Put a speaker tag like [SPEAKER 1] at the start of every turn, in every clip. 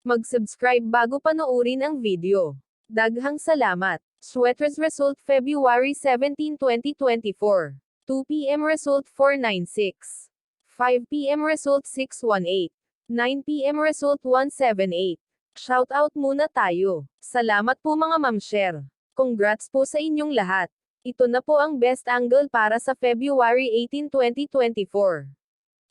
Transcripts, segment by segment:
[SPEAKER 1] Mag-subscribe bago panoorin ang video. Daghang salamat. Sweaters result February 17, 2024. 2 p.m. result 496. 5 p.m. result 618. 9 p.m. result 178. Shoutout muna tayo. Salamat po mga ma'am-share. Congrats po sa inyong lahat. Ito na po ang best angle para sa February 18, 2024.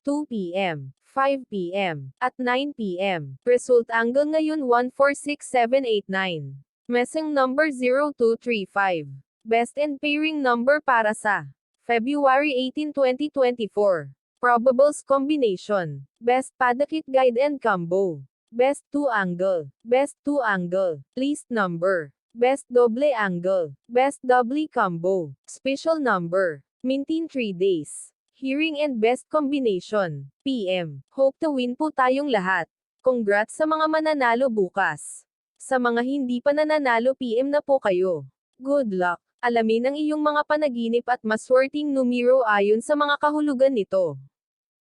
[SPEAKER 1] 2 p.m., 5 p.m., at 9 p.m. Result angle ngayon 146789. Messing number 0235. Best and pairing number para sa February 18, 2024. Probables combination. Best Padakit Guide and Combo. Best 2 angle. Best 2 angle. Least number. Best double angle. Best double combo. Special number. Mintin 3 days. Hearing and best combination. PM. Hope to win po tayong lahat. Congrats sa mga mananalo bukas. Sa mga hindi pa nananalo PM na po kayo. Good luck. Alamin ang iyong mga panaginip at maswerteng numero ayon sa mga kahulugan nito.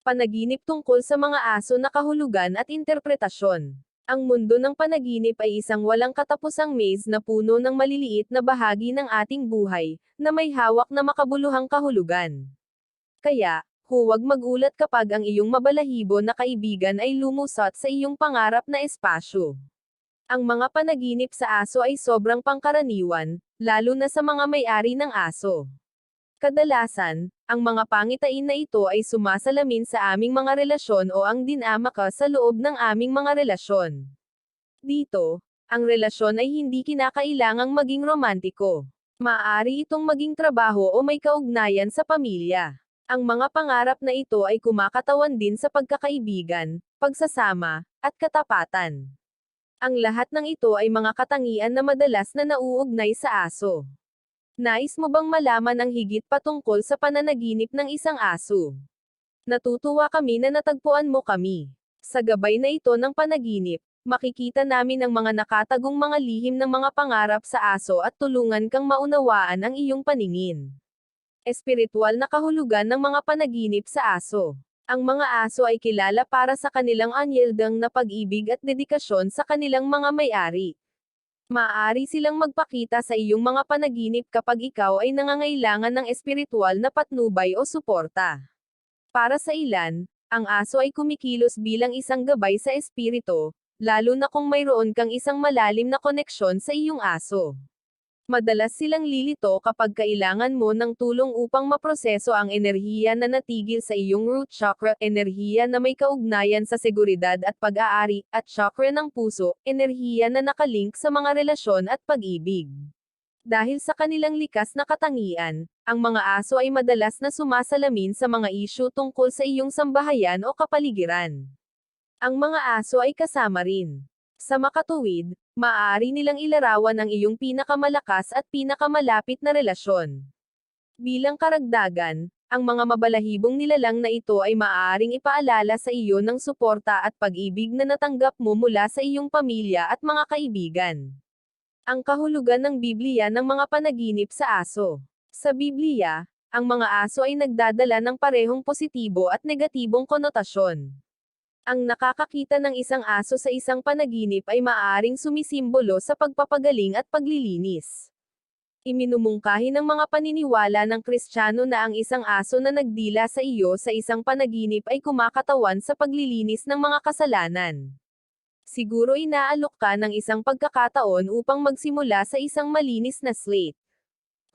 [SPEAKER 1] Panaginip tungkol sa mga aso na kahulugan at interpretasyon. Ang mundo ng panaginip ay isang walang katapusang maze na puno ng maliliit na bahagi ng ating buhay, na may hawak na makabuluhang kahulugan. Kaya, huwag magulat kapag ang iyong mabalahibo na kaibigan ay lumusot sa iyong pangarap na espasyo. Ang mga panaginip sa aso ay sobrang pangkaraniwan, lalo na sa mga may-ari ng aso. Kadalasan, ang mga pangitain na ito ay sumasalamin sa aming mga relasyon o ang dinamika sa loob ng aming mga relasyon. Dito, ang relasyon ay hindi kinakailangang maging romantiko. Maaari itong maging trabaho o may kaugnayan sa pamilya. Ang mga pangarap na ito ay kumakatawan din sa pagkakaibigan, pagsasama, at katapatan. Ang lahat ng ito ay mga katangian na madalas na nauugnay sa aso. Nais mo bang malaman ang higit patungkol sa pananaginip ng isang aso? Natutuwa kami na natagpuan mo kami. Sa gabay na ito ng panaginip, makikita namin ang mga nakatagong mga lihim ng mga pangarap sa aso at tulungan kang maunawaan ang iyong paningin. Espiritual na kahulugan ng mga panaginip sa aso. Ang mga aso ay kilala para sa kanilang anyeldang na pag-ibig at dedikasyon sa kanilang mga may-ari. Maaari silang magpakita sa iyong mga panaginip kapag ikaw ay nangangailangan ng espiritual na patnubay o suporta. Para sa ilan, ang aso ay kumikilos bilang isang gabay sa espiritu, lalo na kung mayroon kang isang malalim na koneksyon sa iyong aso. Madalas silang lilito kapag kailangan mo ng tulong upang maproseso ang enerhiya na natigil sa iyong root chakra, enerhiya na may kaugnayan sa seguridad at pag-aari, at chakra ng puso, enerhiya na nakalink sa mga relasyon at pag-ibig. Dahil sa kanilang likas na katangian, ang mga aso ay madalas na sumasalamin sa mga isyu tungkol sa iyong sambahayan o kapaligiran. Ang mga aso ay kasama rin sa makatuwid, maaari nilang ilarawan ang iyong pinakamalakas at pinakamalapit na relasyon. Bilang karagdagan, ang mga mabalahibong nilalang na ito ay maaaring ipaalala sa iyo ng suporta at pag-ibig na natanggap mo mula sa iyong pamilya at mga kaibigan. Ang kahulugan ng Biblia ng mga panaginip sa aso. Sa Biblia, ang mga aso ay nagdadala ng parehong positibo at negatibong konotasyon. Ang nakakakita ng isang aso sa isang panaginip ay maaaring sumisimbolo sa pagpapagaling at paglilinis. Iminumungkahi ng mga paniniwala ng Kristiyano na ang isang aso na nagdila sa iyo sa isang panaginip ay kumakatawan sa paglilinis ng mga kasalanan. Siguro inaalok ka ng isang pagkakataon upang magsimula sa isang malinis na slate.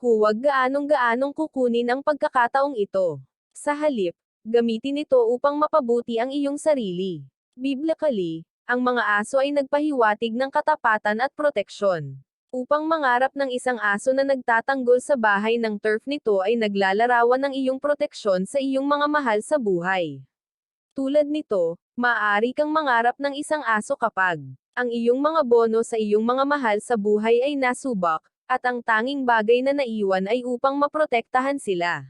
[SPEAKER 1] Huwag gaanong-gaanong kukunin ang pagkakataong ito. Sa halip, gamitin ito upang mapabuti ang iyong sarili. Biblically, ang mga aso ay nagpahiwatig ng katapatan at proteksyon. Upang mangarap ng isang aso na nagtatanggol sa bahay ng turf nito ay naglalarawan ng iyong proteksyon sa iyong mga mahal sa buhay. Tulad nito, maaari kang mangarap ng isang aso kapag ang iyong mga bono sa iyong mga mahal sa buhay ay nasubak, at ang tanging bagay na naiwan ay upang maprotektahan sila.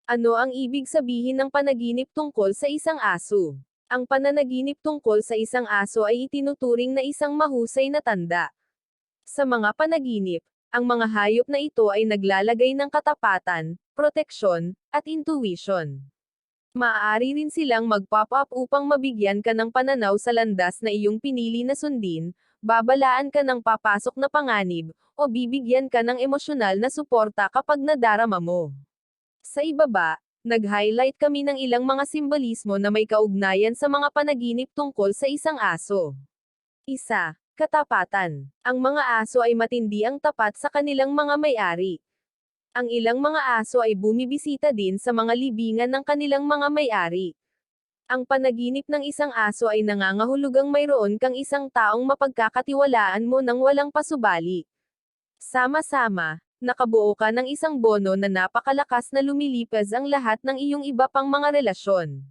[SPEAKER 1] Ano ang ibig sabihin ng panaginip tungkol sa isang aso? Ang pananaginip tungkol sa isang aso ay itinuturing na isang mahusay na tanda. Sa mga panaginip, ang mga hayop na ito ay naglalagay ng katapatan, proteksyon, at intuition. Maaari rin silang mag-pop up upang mabigyan ka ng pananaw sa landas na iyong pinili na sundin, babalaan ka ng papasok na panganib, o bibigyan ka ng emosyonal na suporta kapag nadarama mo. Sa ibaba, nag-highlight kami ng ilang mga simbolismo na may kaugnayan sa mga panaginip tungkol sa isang aso. Isa, katapatan. Ang mga aso ay matindi ang tapat sa kanilang mga may-ari. Ang ilang mga aso ay bumibisita din sa mga libingan ng kanilang mga may-ari. Ang panaginip ng isang aso ay nangangahulugang mayroon kang isang taong mapagkakatiwalaan mo nang walang pasubali. Sama-sama, nakabuo ka ng isang bono na napakalakas na lumilipas ang lahat ng iyong iba pang mga relasyon.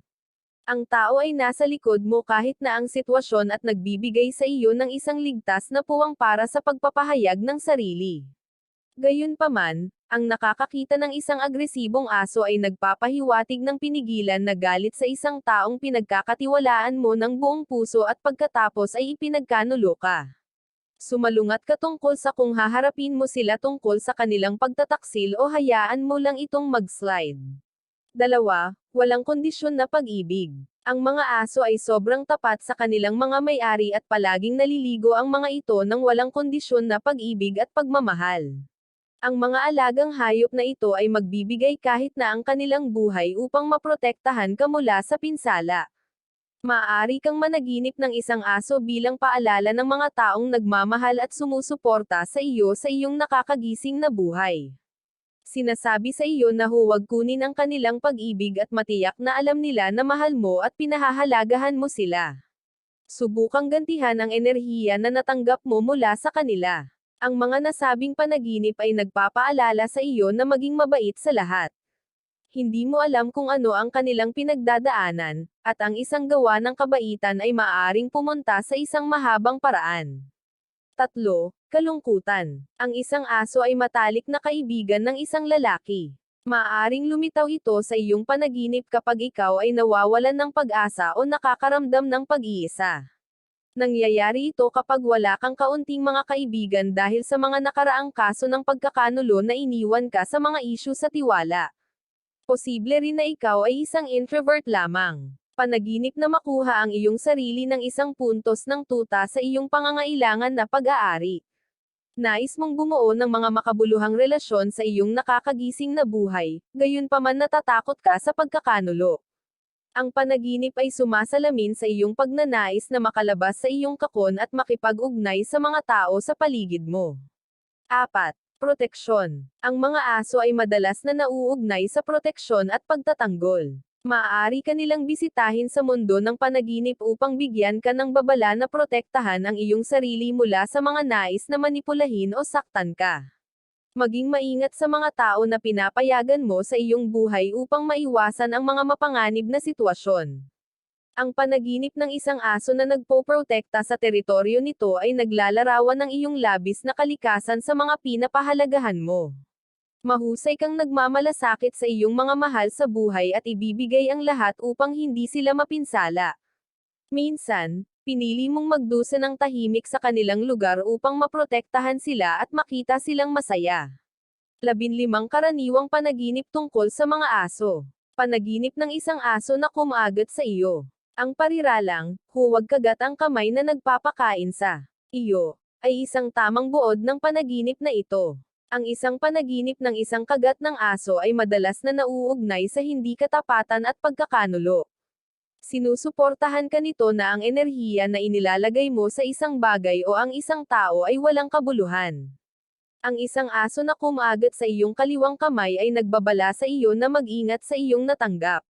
[SPEAKER 1] Ang tao ay nasa likod mo kahit na ang sitwasyon at nagbibigay sa iyo ng isang ligtas na puwang para sa pagpapahayag ng sarili. Gayunpaman, ang nakakakita ng isang agresibong aso ay nagpapahiwatig ng pinigilan na galit sa isang taong pinagkakatiwalaan mo ng buong puso at pagkatapos ay ipinagkanulo ka. Sumalungat ka tungkol sa kung haharapin mo sila tungkol sa kanilang pagtataksil o hayaan mo lang itong mag-slide. 2. Walang kondisyon na pag-ibig. Ang mga aso ay sobrang tapat sa kanilang mga may-ari at palaging naliligo ang mga ito ng walang kondisyon na pag-ibig at pagmamahal. Ang mga alagang hayop na ito ay magbibigay kahit na ang kanilang buhay upang maprotektahan ka mula sa pinsala. Maaari kang managinip ng isang aso bilang paalala ng mga taong nagmamahal at sumusuporta sa iyo sa iyong nakakagising na buhay. Sinasabi sa iyo na huwag kunin ang kanilang pag-ibig at matiyak na alam nila na mahal mo at pinahahalagahan mo sila. Subukang gantihan ang enerhiya na natanggap mo mula sa kanila. Ang mga nasabing panaginip ay nagpapaalala sa iyo na maging mabait sa lahat. Hindi mo alam kung ano ang kanilang pinagdadaanan, at ang isang gawa ng kabaitan ay maaaring pumunta sa isang mahabang paraan. 3. Kalungkutan. Ang isang aso ay matalik na kaibigan ng isang lalaki. Maaaring lumitaw ito sa iyong panaginip kapag ikaw ay nawawalan ng pag-asa o nakakaramdam ng pag-iisa. Nangyayari ito kapag wala kang kaunting mga kaibigan dahil sa mga nakaraang kaso ng pagkakanulo na iniwan ka sa mga isyu sa tiwala. Posible rin na ikaw ay isang introvert lamang. Panaginip na makuha ang iyong sarili ng isang puntos ng tuta sa iyong pangangailangan na pag-aari. Nais mong bumuo ng mga makabuluhang relasyon sa iyong nakakagising na buhay, gayunpaman natatakot ka sa pagkakanulo. Ang panaginip ay sumasalamin sa iyong pagnanais na makalabas sa iyong kakon at makipag-ugnay sa mga tao sa paligid mo. 4. Proteksyon. Ang mga aso ay madalas na nauugnay sa proteksyon at pagtatanggol. Maaari ka nilang bisitahin sa mundo ng panaginip upang bigyan ka ng babala na protektahan ang iyong sarili mula sa mga nais na manipulahin o saktan ka. Maging maingat sa mga tao na pinapayagan mo sa iyong buhay upang maiwasan ang mga mapanganib na sitwasyon. Ang panaginip ng isang aso na nagpoprotekta sa teritoryo nito ay naglalarawan ng iyong labis na kalikasan sa mga pinapahalagahan mo. Mahusay kang nagmamalasakit sa iyong mga mahal sa buhay at ibibigay ang lahat upang hindi sila mapinsala. Minsan, pinili mong magdusa ng tahimik sa kanilang lugar upang maprotektahan sila at makita silang masaya. 15 karaniwang panaginip tungkol sa mga aso. Panaginip ng isang aso na kumagat sa iyo. Ang pariralang, huwag kagat ang kamay na nagpapakain sa iyo, ay isang tamang buod ng panaginip na ito. Ang isang panaginip ng isang kagat ng aso ay madalas na nauugnay sa hindi katapatan at pagkakanulo. Sinusuportahan ka nito na ang enerhiya na inilalagay mo sa isang bagay o ang isang tao ay walang kabuluhan. Ang isang aso na kumagat sa iyong kaliwang kamay ay nagbabala sa iyo na mag-ingat sa iyong natanggap.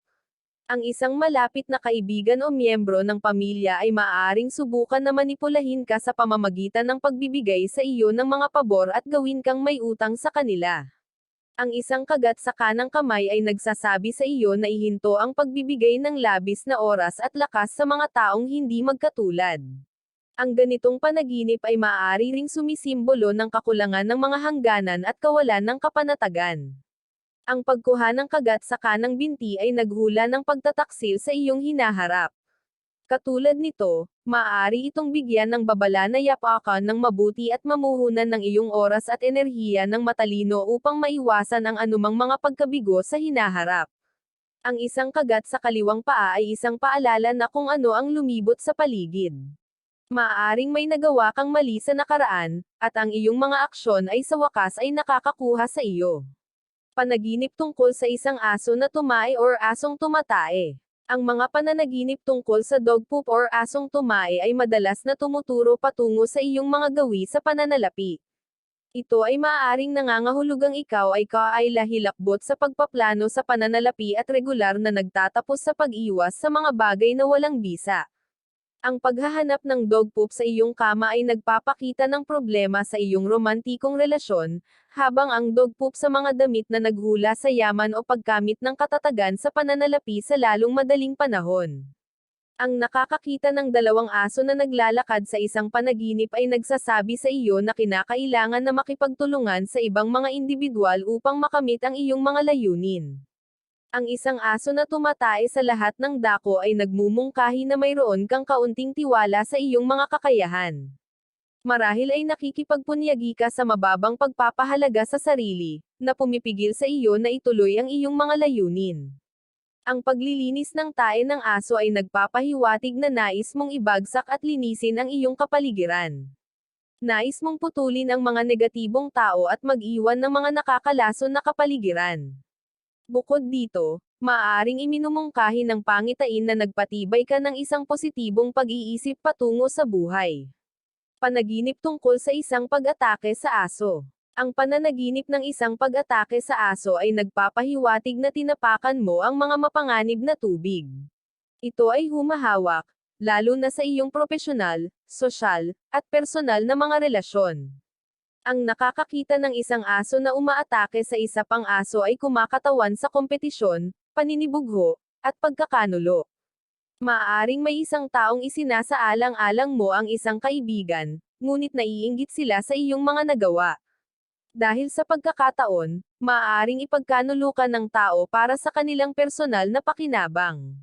[SPEAKER 1] Ang isang malapit na kaibigan o miyembro ng pamilya ay maaaring subukan na manipulahin ka sa pamamagitan ng pagbibigay sa iyo ng mga pabor at gawin kang may utang sa kanila. Ang isang kagat sa kanang kamay ay nagsasabi sa iyo na ihinto ang pagbibigay ng labis na oras at lakas sa mga taong hindi magkatulad. Ang ganitong panaginip ay maaari ring sumisimbolo ng kakulangan ng mga hangganan at kawalan ng kapanatagan. Ang pagkuha ng kagat sa kanang binti ay naghula ng pagtataksil sa iyong hinaharap. Katulad nito, maaari itong bigyan ng babala na yapakan ng mabuti at mamuhunan ng iyong oras at enerhiya ng matalino upang maiwasan ang anumang mga pagkabigo sa hinaharap. Ang isang kagat sa kaliwang paa ay isang paalala na kung ano ang lumibot sa paligid. Maaaring may nagawa kang mali sa nakaraan, at ang iyong mga aksyon ay sa wakas ay nakakakuha sa iyo. Panaginip tungkol sa isang aso na tumae or asong tumatae. Ang mga pananaginip tungkol sa dog poop or asong tumae ay madalas na tumuturo patungo sa iyong mga gawi sa pananalapi. Ito ay maaaring nangangahulugang ikaw ay lahilakbot sa pagpaplano sa pananalapi at regular na nagtatapos sa pag-iwas sa mga bagay na walang bisa. Ang paghahanap ng dog poop sa iyong kama ay nagpapakita ng problema sa iyong romantikong relasyon, habang ang dog poop sa mga damit na naghula sa yaman o pagkamit ng katatagan sa pananalapi sa lalong madaling panahon. Ang nakakakita ng dalawang aso na naglalakad sa isang panaginip ay nagsasabi sa iyo na kinakailangan na makipagtulungan sa ibang mga individual upang makamit ang iyong mga layunin. Ang isang aso na tumatae sa lahat ng dako ay nagmumungkahi na mayroon kang kaunting tiwala sa iyong mga kakayahan. Marahil ay nakikipagpunyagi ka sa mababang pagpapahalaga sa sarili, na pumipigil sa iyo na ituloy ang iyong mga layunin. Ang paglilinis ng tae ng aso ay nagpapahiwatig na nais mong ibagsak at linisin ang iyong kapaligiran. Nais mong putulin ang mga negatibong tao at mag-iwan ng mga nakakalason na kapaligiran. Bukod dito, maaaring iminumungkahi ng pangitain na nagpatibay ka ng isang positibong pag-iisip patungo sa buhay. Panaginip tungkol sa isang pag-atake sa aso. Ang pananaginip ng isang pag-atake sa aso ay nagpapahiwatig na tinapakan mo ang mga mapanganib na tubig. Ito ay humahawak, lalo na sa iyong profesional, sosyal, at personal na mga relasyon. Ang nakakakita ng isang aso na umaatake sa isa pang aso ay kumakatawan sa kompetisyon, paninibugho, at pagkakanulo. Maaaring may isang taong isinasaalang-alang mo ang isang kaibigan, ngunit naiinggit sila sa iyong mga nagawa. Dahil sa pagkakataon, maaaring ipagkanulo ka ng tao para sa kanilang personal na pakinabang.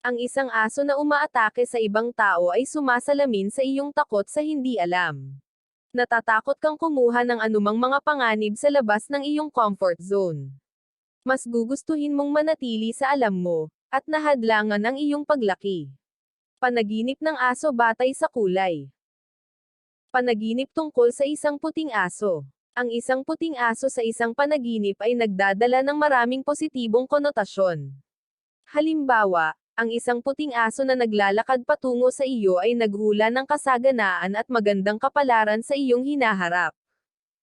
[SPEAKER 1] Ang isang aso na umaatake sa ibang tao ay sumasalamin sa iyong takot sa hindi alam. Natatakot kang kumuha ng anumang mga panganib sa labas ng iyong comfort zone. Mas gugustuhin mong manatili sa alam mo, at nahadlangan ang iyong paglaki. Panaginip ng aso batay sa kulay. Panaginip tungkol sa isang puting aso. Ang isang puting aso sa isang panaginip ay nagdadala ng maraming positibong konotasyon. Halimbawa, ang isang puting aso na naglalakad patungo sa iyo ay naghula ng kasaganaan at magandang kapalaran sa iyong hinaharap.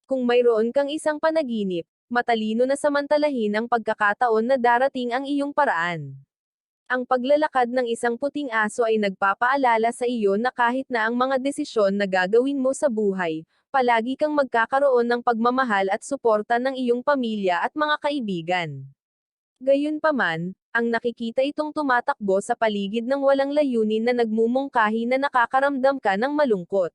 [SPEAKER 1] Kung mayroon kang isang panaginip, matalino na samantalahin ang pagkakataon na darating ang iyong paraan. Ang paglalakad ng isang puting aso ay nagpapaalala sa iyo na kahit na ang mga desisyon na gagawin mo sa buhay, palagi kang magkakaroon ng pagmamahal at suporta ng iyong pamilya at mga kaibigan. Gayunpaman, ang nakikita itong tumatakbo sa paligid ng walang layunin na nagmumungkahi na nakakaramdam ka ng malungkot.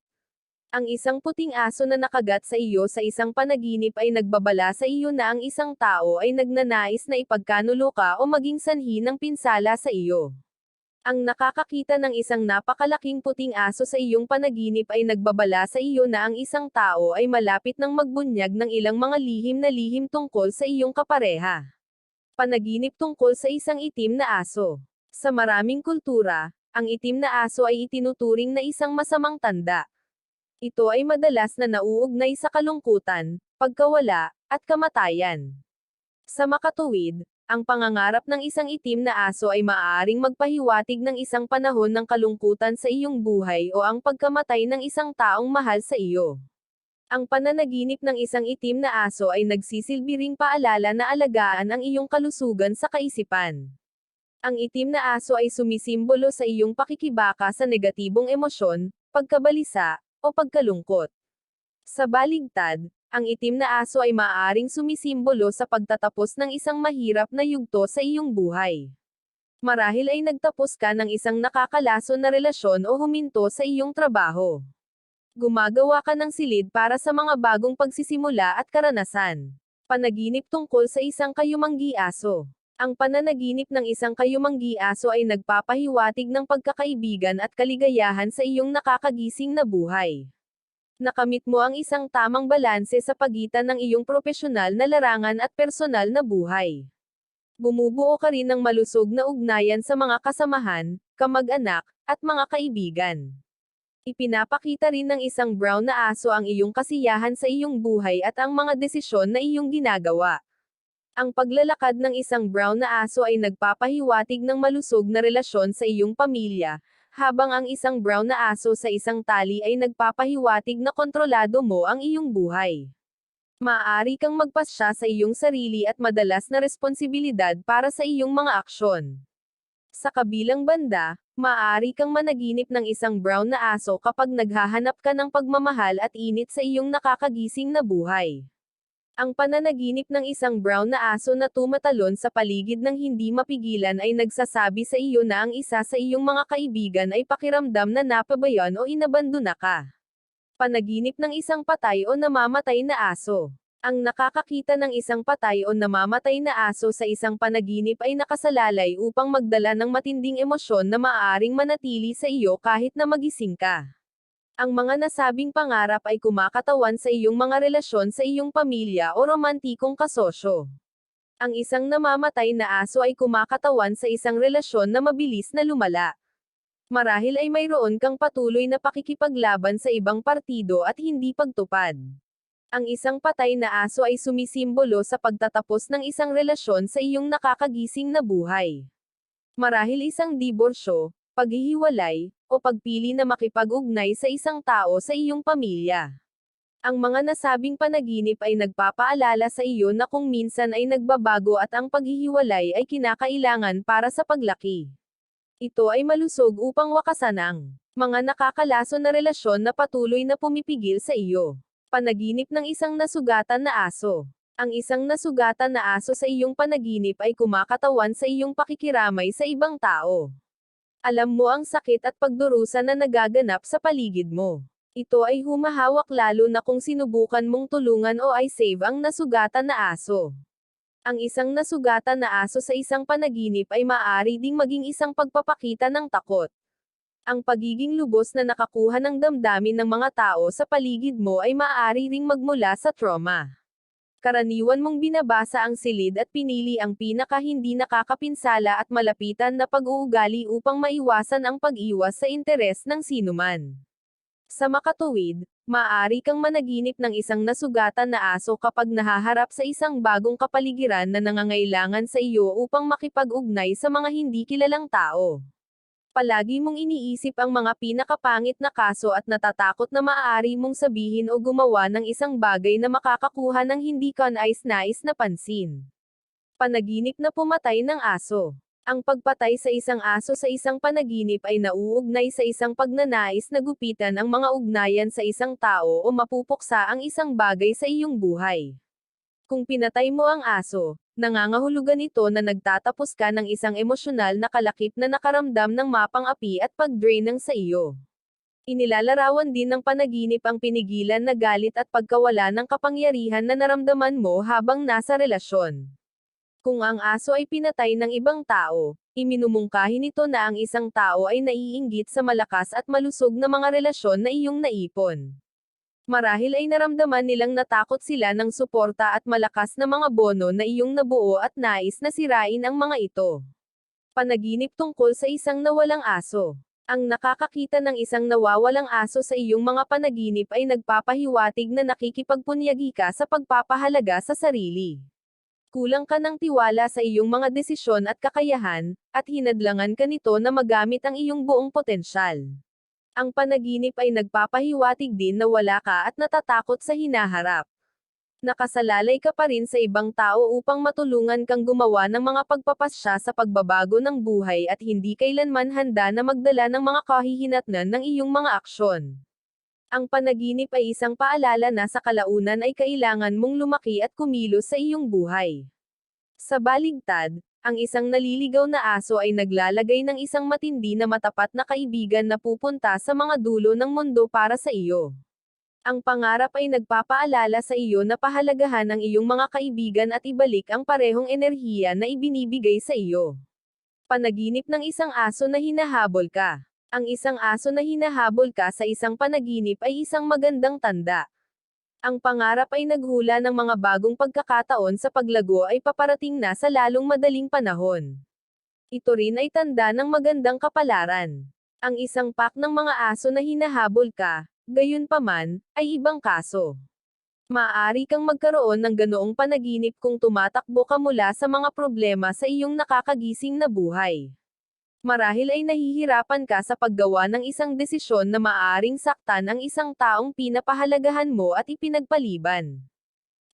[SPEAKER 1] Ang isang puting aso na nakagat sa iyo sa isang panaginip ay nagbabala sa iyo na ang isang tao ay nagnanais na ipagkanulo ka o maging sanhi ng pinsala sa iyo. Ang nakakakita ng isang napakalaking puting aso sa iyong panaginip ay nagbabala sa iyo na ang isang tao ay malapit ng magbunyag ng ilang mga lihim tungkol sa iyong kapareha. Panaginip tungkol sa isang itim na aso. Sa maraming kultura, ang itim na aso ay itinuturing na isang masamang tanda. Ito ay madalas na nauugnay sa kalungkutan, pagkawala, at kamatayan. Sa makatuwid, ang pangangarap ng isang itim na aso ay maaaring magpahiwatig ng isang panahon ng kalungkutan sa iyong buhay o ang pagkamatay ng isang taong mahal sa iyo. Ang pananaginip ng isang itim na aso ay nagsisilbi ring paalala na alagaan ang iyong kalusugan sa kaisipan. Ang itim na aso ay sumisimbolo sa iyong pakikibaka sa negatibong emosyon, pagkabalisa, o pagkalungkot. Sa baligtad, ang itim na aso ay maaaring sumisimbolo sa pagtatapos ng isang mahirap na yugto sa iyong buhay. Marahil ay nagtapos ka ng isang nakakalason na relasyon o huminto sa iyong trabaho. Gumagawa ka ng silid para sa mga bagong pagsisimula at karanasan. Panaginip tungkol sa isang kayumanggi aso. Ang pananaginip ng isang kayumanggi aso ay nagpapahiwatig ng pagkakaibigan at kaligayahan sa iyong nakakagising na buhay. Nakamit mo ang isang tamang balanse sa pagitan ng iyong profesional na larangan at personal na buhay. Bumubuo ka rin ng malusog na ugnayan sa mga kasamahan, kamag-anak, at mga kaibigan. Ipinapakita rin ng isang brown na aso ang iyong kasiyahan sa iyong buhay at ang mga desisyon na iyong ginagawa. Ang paglalakad ng isang brown na aso ay nagpapahiwatig ng malusog na relasyon sa iyong pamilya, habang ang isang brown na aso sa isang tali ay nagpapahiwatig na kontrolado mo ang iyong buhay. Maaari kang magpasya sa iyong sarili at madalas na responsibilidad para sa iyong mga aksyon. Sa kabilang banda, maaari kang managinip ng isang brown na aso kapag naghahanap ka ng pagmamahal at init sa iyong nakakagising na buhay. Ang pananaginip ng isang brown na aso na tumatalon sa paligid ng hindi mapigilan ay nagsasabi sa iyo na ang isa sa iyong mga kaibigan ay pakiramdam na napabayan o inabandona ka. Panaginip ng isang patay o namamatay na aso. Ang nakakakita ng isang patay o namamatay na aso sa isang panaginip ay nakasalalay upang magdala ng matinding emosyon na maaaring manatili sa iyo kahit na magising ka. Ang mga nasabing pangarap ay kumakatawan sa iyong mga relasyon sa iyong pamilya o romantikong kasosyo. Ang isang namamatay na aso ay kumakatawan sa isang relasyon na mabilis na lumala. Marahil ay mayroon kang patuloy na pakikipaglaban sa ibang partido at hindi pagtupad. Ang isang patay na aso ay sumisimbolo sa pagtatapos ng isang relasyon sa iyong nakakagising na buhay. Marahil isang diborsyo, paghihiwalay, o pagpili na makipag-ugnay sa isang tao sa iyong pamilya. Ang mga nasabing panaginip ay nagpapaalala sa iyo na kung minsan ay nagbabago at ang paghihiwalay ay kinakailangan para sa paglaki. Ito ay malusog upang wakasan ang mga nakakalason na relasyon na patuloy na pumipigil sa iyo. Panaginip ng isang nasugatan na aso. Ang isang nasugatan na aso sa iyong panaginip ay kumakatawan sa iyong pakikiramay sa ibang tao. Alam mo ang sakit at pagdurusa na nagaganap sa paligid mo. Ito ay humahawak lalo na kung sinubukan mong tulungan o ay save ang nasugatan na aso. Ang isang nasugatan na aso sa isang panaginip ay maaari ding maging isang pagpapakita ng takot. Ang pagiging lubos na nakakuha ng damdamin ng mga tao sa paligid mo ay maaari ring magmula sa trauma. Karaniwan mong binabasa ang silid at pinili ang pinaka hindi nakakapinsala at malapitan na pag-uugali upang maiwasan ang pag-iwas sa interes ng sinuman. Sa makatuwid, maaari kang managinip ng isang nasugatan na aso kapag nahaharap sa isang bagong kapaligiran na nangangailangan sa iyo upang makipag-ugnay sa mga hindi kilalang tao. Palagi mong iniisip ang mga pinakapangit na kaso at natatakot na maaari mong sabihin o gumawa ng isang bagay na makakakuha ng hindi kanais-nais na pansin. Panaginip na pumatay ng aso. Ang pagpatay sa isang aso sa isang panaginip ay nauugnay sa isang pagnanais na gupitan ang mga ugnayan sa isang tao o mapupuksa ang isang bagay sa iyong buhay. Kung pinatay mo ang aso, nangangahulugan ito na nagtatapos ka ng isang emosyonal na kalakip na nakaramdam ng mapang-api at pag-drain ng sa iyo. Inilalarawan din ng panaginip ang pinigilan na galit at pagkawala ng kapangyarihan na naramdaman mo habang nasa relasyon. Kung ang aso ay pinatay ng ibang tao, iminumungkahi nito na ang isang tao ay naiinggit sa malakas at malusog na mga relasyon na iyong naipon. Marahil ay naramdaman nilang natakot sila ng suporta at malakas na mga bono na iyong nabuo at nais na sirain ang mga ito. Panaginip tungkol sa isang nawalang aso. Ang nakakakita ng isang nawawalang aso sa iyong mga panaginip ay nagpapahiwatig na nakikipagpunyagi ka sa pagpapahalaga sa sarili. Kulang ka ng tiwala sa iyong mga desisyon at kakayahan, at hinadlangan ka nito na magamit ang iyong buong potensyal. Ang panaginip ay nagpapahiwatig din na wala ka at natatakot sa hinaharap. Nakasalalay ka pa rin sa ibang tao upang matulungan kang gumawa ng mga pagpapasya sa pagbabago ng buhay at hindi kailanman handa na magdala ng mga kahihinatnan ng iyong mga aksyon. Ang panaginip ay isang paalala na sa kalaunan ay kailangan mong lumaki at kumilos sa iyong buhay. Sa baligtad, ang isang naliligaw na aso ay naglalagay ng isang matindi na matapat na kaibigan na pupunta sa mga dulo ng mundo para sa iyo. Ang pangarap ay nagpapaalala sa iyo na pahalagahan ang iyong mga kaibigan at ibalik ang parehong enerhiya na ibinibigay sa iyo. Panaginip ng isang aso na hinahabol ka. Ang isang aso na hinahabol ka sa isang panaginip ay isang magandang tanda. Ang pangarap ay naghula ng mga bagong pagkakataon sa paglago ay paparating na sa lalong madaling panahon. Ito rin ay tanda ng magandang kapalaran. Ang isang pack ng mga aso na hinahabol ka, gayunpaman, ay ibang kaso. Maaari kang magkaroon ng ganoong panaginip kung tumatakbo ka mula sa mga problema sa iyong nakakagising na buhay. Marahil ay nahihirapan ka sa paggawa ng isang desisyon na maaaring saktan ang isang taong pinapahalagahan mo at ipinagpaliban.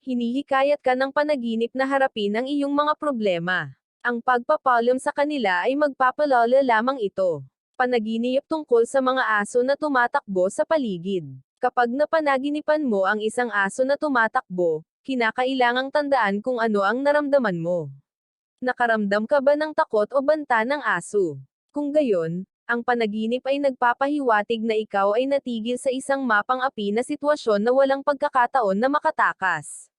[SPEAKER 1] Hinihikayat ka ng panaginip na harapin ang iyong mga problema. Ang pagpapaalam sa kanila ay magpapalala lamang ito. Panaginip tungkol sa mga aso na tumatakbo sa paligid. Kapag napanaginipan mo ang isang aso na tumatakbo, kinakailangang tandaan kung ano ang naramdaman mo. Nakaramdam ka ba ng takot o banta ng aso? Kung gayon, ang panaginip ay nagpapahiwatig na ikaw ay natigil sa isang mapang-api na sitwasyon na walang pagkakataon na makatakas.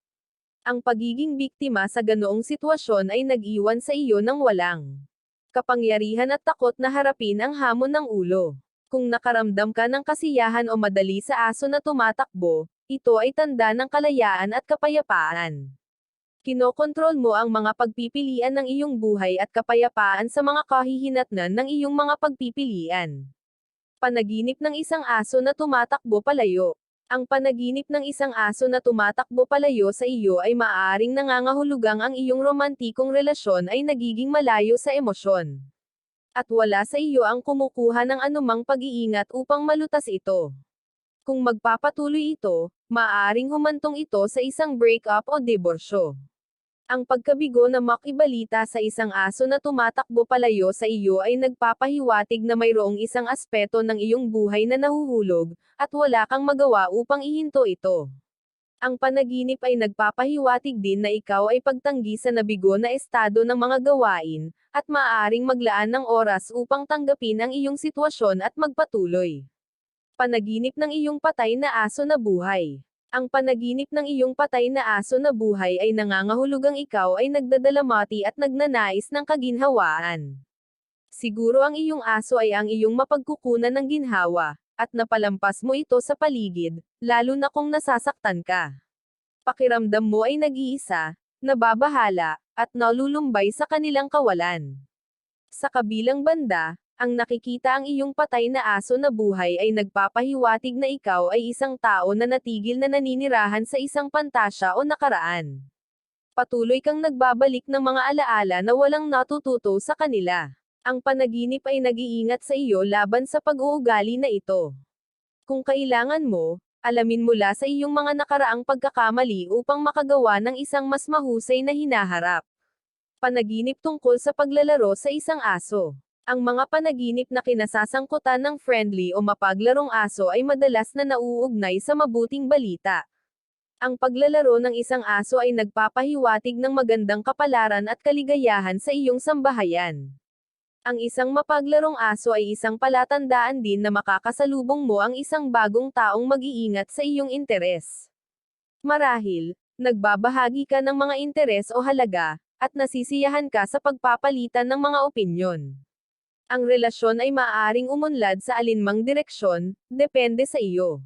[SPEAKER 1] Ang pagiging biktima sa ganoong sitwasyon ay nag-iwan sa iyo ng walang kapangyarihan at takot na harapin ang hamon ng ulo. Kung nakaramdam ka ng kasiyahan o madali sa aso na tumatakbo, ito ay tanda ng kalayaan at kapayapaan. Kinokontrol mo ang mga pagpipilian ng iyong buhay at kapayapaan sa mga kahihinatnan ng iyong mga pagpipilian. Panaginip ng isang aso na tumatakbo palayo. Ang panaginip ng isang aso na tumatakbo palayo sa iyo ay maaaring nangangahulugang ang iyong romantikong relasyon ay nagiging malayo sa emosyon. At wala sa iyo ang kumukuha ng anumang pag-iingat upang malutas ito. Kung magpapatuloy ito, maaaring humantong ito sa isang breakup o diborsyo. Ang pagkabigo na makibalita sa isang aso na tumatakbo palayo sa iyo ay nagpapahiwatig na mayroong isang aspeto ng iyong buhay na nahuhulog, at wala kang magawa upang ihinto ito. Ang panaginip ay nagpapahiwatig din na ikaw ay pagtanggi sa nabigo na estado ng mga gawain, at maaaring maglaan ng oras upang tanggapin ang iyong sitwasyon at magpatuloy. Panaginip ng iyong patay na aso na buhay. Ang panaginip ng iyong patay na aso na buhay ay nangangahulugang ikaw ay nagdadalamati at nagnanais ng kaginhawaan. Siguro ang iyong aso ay ang iyong mapagkukunan ng ginhawa, at napalampas mo ito sa paligid, lalo na kung nasasaktan ka. Pakiramdam mo ay nag-iisa, nababahala, at nalulumbay sa kanilang kawalan. Sa kabilang banda, ang nakikita ang iyong patay na aso na buhay ay nagpapahiwatig na ikaw ay isang tao na natigil na naninirahan sa isang pantasya o nakaraan. Patuloy kang nagbabalik ng mga alaala na walang natututo sa kanila. Ang panaginip ay nag-iingat sa iyo laban sa pag-uugali na ito. Kung kailangan mo, alamin mula sa iyong mga nakaraang pagkakamali upang makagawa ng isang mas mahusay na hinaharap. Panaginip tungkol sa paglalaro sa isang aso. Ang mga panaginip na kinasasangkutan ng friendly o mapaglarong aso ay madalas na nauugnay sa mabuting balita. Ang paglalaro ng isang aso ay nagpapahiwatig ng magandang kapalaran at kaligayahan sa iyong sambahayan. Ang isang mapaglarong aso ay isang palatandaan din na makakasalubong mo ang isang bagong taong mag-iingat sa iyong interes. Marahil, nagbabahagi ka ng mga interes o halaga, at nasisiyahan ka sa pagpapalitan ng mga opinyon. Ang relasyon ay maaaring umunlad sa alinmang direksyon, depende sa iyo.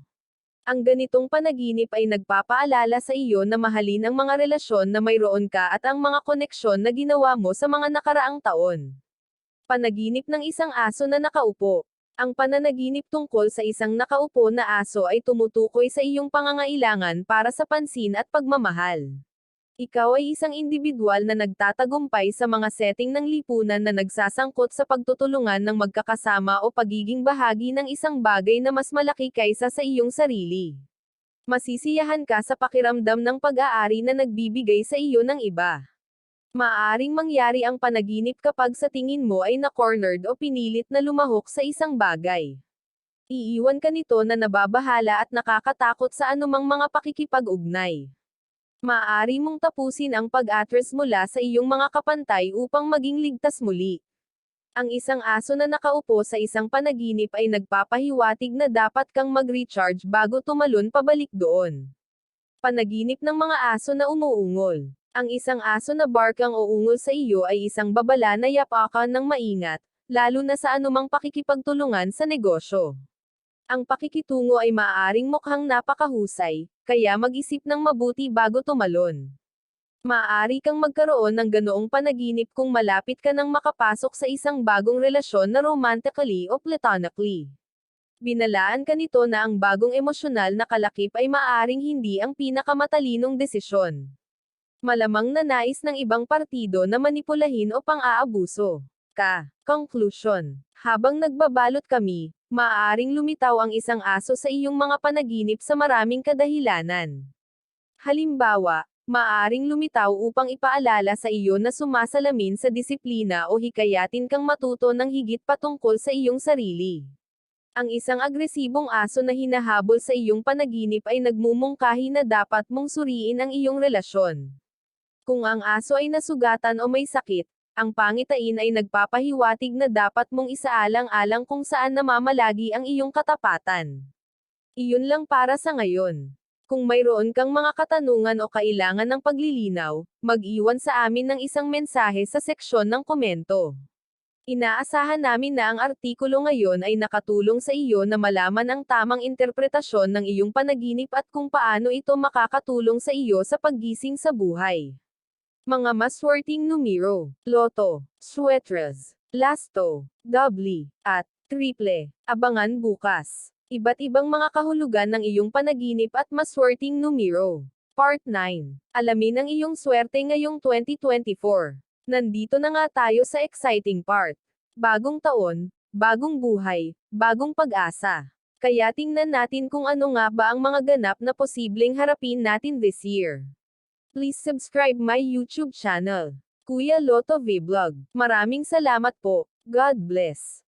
[SPEAKER 1] Ang ganitong panaginip ay nagpapaalala sa iyo na mahalin ang mga relasyon na mayroon ka at ang mga koneksyon na ginawa mo sa mga nakaraang taon. Panaginip ng isang aso na nakaupo. Ang pananaginip tungkol sa isang nakaupo na aso ay tumutukoy sa iyong pangangailangan para sa pansin at pagmamahal. Ikaw ay isang individual na nagtatagumpay sa mga setting ng lipunan na nagsasangkot sa pagtutulungan ng magkakasama o pagiging bahagi ng isang bagay na mas malaki kaysa sa iyong sarili. Masisiyahan ka sa pakiramdam ng pag-aari na nagbibigay sa iyo ng iba. Maaaring mangyari ang panaginip kapag sa tingin mo ay na-cornered o pinilit na lumahok sa isang bagay. Iiwan ka nito na nababahala at nakakatakot sa anumang mga pakikipag-ugnay. Maaari mong tapusin ang pag-atras mula sa iyong mga kapantay upang maging ligtas muli. Ang isang aso na nakaupo sa isang panaginip ay nagpapahiwatig na dapat kang mag-recharge bago tumalon pabalik doon. Panaginip ng mga aso na umuungol. Ang isang aso na barkang o ungol sa iyo ay isang babala na yapakan ng maingat, lalo na sa anumang pakikipagtulungan sa negosyo. Ang pakikitungo ay maaaring mukhang napakahusay, kaya mag-isip ng mabuti bago tumalon. Maaari kang magkaroon ng ganoong panaginip kung malapit ka nang makapasok sa isang bagong relasyon na romantically o platonically. Binalaan ka nito na ang bagong emosyonal na kalakip ay maaaring hindi ang pinakamatalinong desisyon. Malamang na nais ng ibang partido na manipulahin o pang-aabuso ka. Conclusion. Habang nagbabalot kami, maaaring lumitaw ang isang aso sa iyong mga panaginip sa maraming kadahilanan. Halimbawa, maaaring lumitaw upang ipaalala sa iyo na sumasalamin sa disiplina o hikayatin kang matuto ng higit patungkol sa iyong sarili. Ang isang agresibong aso na hinahabol sa iyong panaginip ay nagmumungkahi na dapat mong suriin ang iyong relasyon. Kung ang aso ay nasugatan o may sakit, ang pangitain ay nagpapahiwatig na dapat mong isaalang-alang kung saan namamalagi ang iyong katapatan. Iyon lang para sa ngayon. Kung mayroon kang mga katanungan o kailangan ng paglilinaw, mag-iwan sa amin ng isang mensahe sa seksyon ng komento. Inaasahan namin na ang artikulo ngayon ay nakatulong sa iyo na malaman ang tamang interpretasyon ng iyong panaginip at kung paano ito makakatulong sa iyo sa paggising sa buhay. Mga maswerteng numero, loto, swetres, lasto, doubly, at triple. Abangan bukas. Iba't ibang mga kahulugan ng iyong panaginip at maswerteng numero. Part 9. Alamin ang iyong swerte ngayong 2024. Nandito na nga tayo sa exciting part. Bagong taon, bagong buhay, bagong pag-asa. Kaya tingnan natin kung ano nga ba ang mga ganap na posibleng harapin natin this year. Please subscribe my YouTube channel, Kuya Lotto Vlog. Maraming salamat po. God bless.